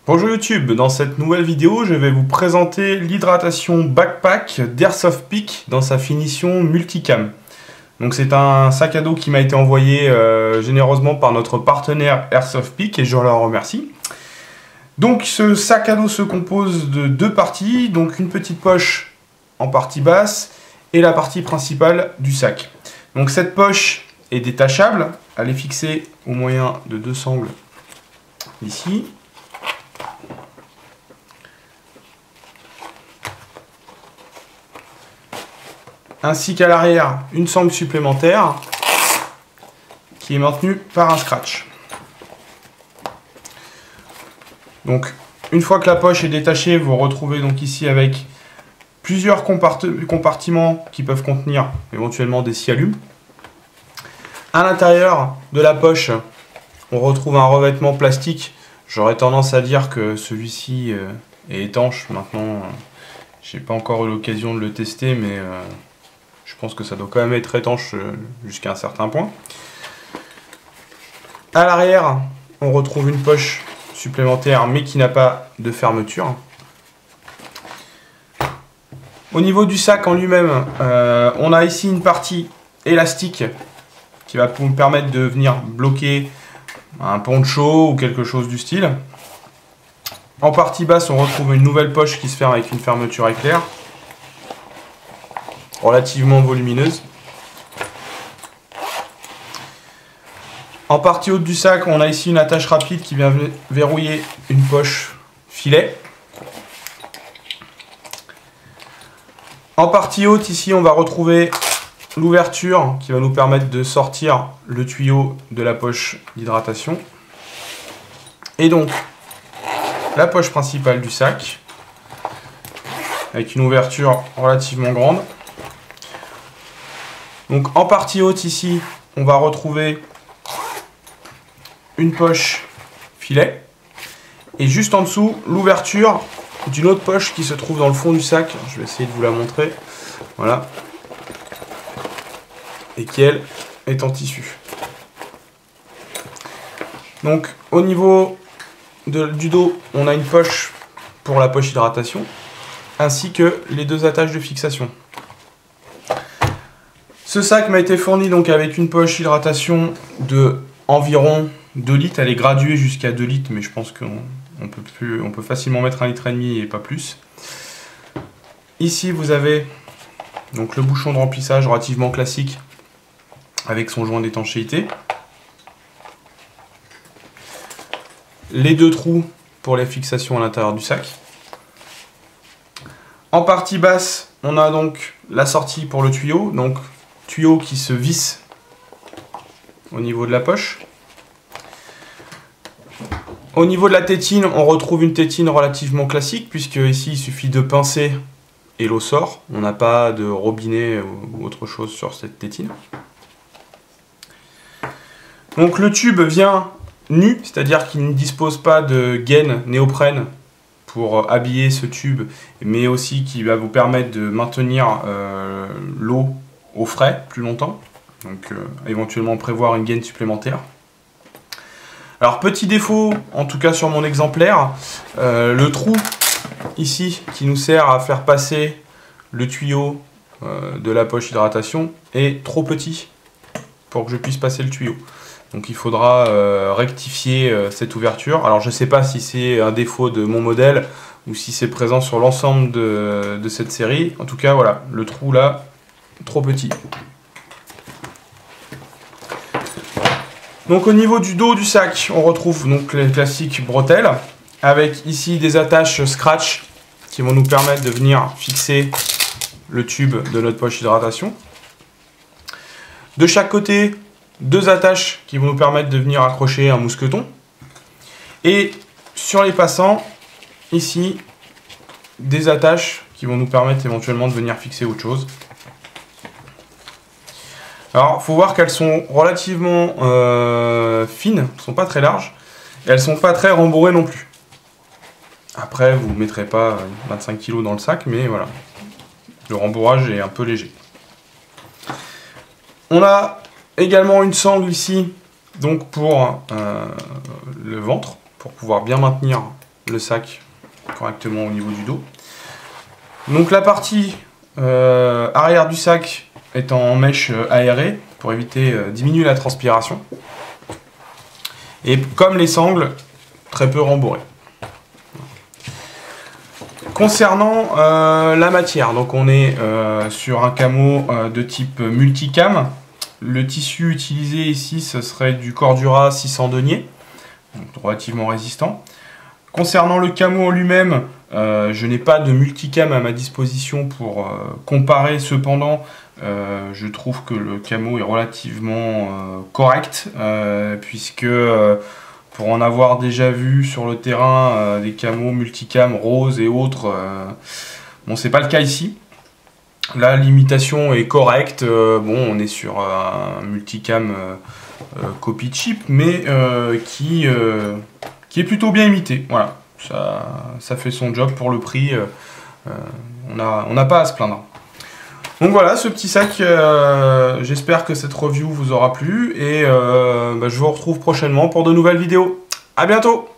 Bonjour YouTube, dans cette nouvelle vidéo, je vais vous présenter l'hydratation backpack d'Airsoft Peak dans sa finition multicam. Donc c'est un sac à dos qui m'a été envoyé généreusement par notre partenaire Airsoft Peak et je leur remercie. Donc ce sac à dos se compose de deux parties, donc une petite poche en partie basse et la partie principale du sac. Donc cette poche est détachable, elle est fixée au moyen de deux sangles ici. Ainsi qu'à l'arrière, une sangle supplémentaire qui est maintenue par un scratch. Donc, une fois que la poche est détachée, vous retrouvez donc ici avec plusieurs compartiments qui peuvent contenir éventuellement des scialumes. À l'intérieur de la poche, on retrouve un revêtement plastique. J'aurais tendance à dire que celui-ci est étanche. Maintenant, j'ai pas encore eu l'occasion de le tester, mais je pense que ça doit quand même être étanche jusqu'à un certain point. À l'arrière, on retrouve une poche supplémentaire, mais qui n'a pas de fermeture. Au niveau du sac en lui-même, on a ici une partie élastique qui va nous permettre de venir bloquer un poncho ou quelque chose du style. En partie basse, on retrouve une nouvelle poche qui se ferme avec une fermeture éclair, relativement volumineuse. En partie haute du sac, on a ici une attache rapide qui vient verrouiller une poche filet. En partie haute, ici, on va retrouver l'ouverture qui va nous permettre de sortir le tuyau de la poche d'hydratation. Et donc, la poche principale du sac, avec une ouverture relativement grande. Donc en partie haute ici, on va retrouver une poche filet. Et juste en dessous, l'ouverture d'une autre poche qui se trouve dans le fond du sac. Je vais essayer de vous la montrer. Voilà. Et qui, elle, est en tissu. Donc au niveau du dos, on a une poche pour la poche hydratation, ainsi que les deux attaches de fixation. Ce sac m'a été fourni donc avec une poche hydratation de environ 2 litres. Elle est graduée jusqu'à 2 litres, mais je pense qu'on peut facilement mettre 1,5 litre et pas plus. Ici, vous avez donc le bouchon de remplissage relativement classique avec son joint d'étanchéité. Les deux trous pour les fixations à l'intérieur du sac. En partie basse, on a donc la sortie pour le tuyau, donc tuyau qui se visse au niveau de la poche. Au niveau de la tétine, on retrouve une tétine relativement classique, puisque ici il suffit de pincer et l'eau sort. On n'a pas de robinet ou autre chose sur cette tétine. Donc le tube vient nu, c'est-à-dire qu'il ne dispose pas de gaine néoprène pour habiller ce tube, mais aussi qui va vous permettre de maintenir l'eau au frais plus longtemps, donc éventuellement prévoir une gaine supplémentaire. Alors petit défaut, en tout cas sur mon exemplaire, le trou ici qui nous sert à faire passer le tuyau de la poche hydratation est trop petit pour que je puisse passer le tuyau. Donc il faudra rectifier cette ouverture. Alors je ne sais pas si c'est un défaut de mon modèle ou si c'est présent sur l'ensemble de cette série. En tout cas voilà, le trou là, trop petit. Donc au niveau du dos du sac, on retrouve donc les classiques bretelles, avec ici des attaches scratch qui vont nous permettre de venir fixer le tube de notre poche hydratation. De chaque côté, deux attaches qui vont nous permettre de venir accrocher un mousqueton. Et sur les passants, ici, des attaches qui vont nous permettre éventuellement de venir fixer autre chose. Alors, il faut voir qu'elles sont relativement fines, elles ne sont pas très larges, et elles ne sont pas très rembourrées non plus. Après, vous ne mettrez pas 25 kg dans le sac, mais voilà, le rembourrage est un peu léger. On a également une sangle ici, donc pour le ventre, pour pouvoir bien maintenir le sac correctement au niveau du dos. Donc la partie arrière du sac est en mèche aérée pour éviter diminuer la transpiration. Et comme les sangles, très peu rembourrées. Concernant la matière, donc on est sur un camo de type multicam. Le tissu utilisé ici, ce serait du Cordura 600 deniers, donc relativement résistant. Concernant le camo en lui-même, je n'ai pas de multicam à ma disposition pour comparer. Cependant, je trouve que le camo est relativement correct, puisque pour en avoir déjà vu sur le terrain des camos multicam roses et autres, bon, c'est pas le cas ici. Là, l'imitation est correcte. Bon, on est sur un multicam copy cheap, mais qui est plutôt bien imité. Voilà, ça fait son job pour le prix. On n'a pas à se plaindre. Donc voilà, ce petit sac, j'espère que cette review vous aura plu et je vous retrouve prochainement pour de nouvelles vidéos. À bientôt!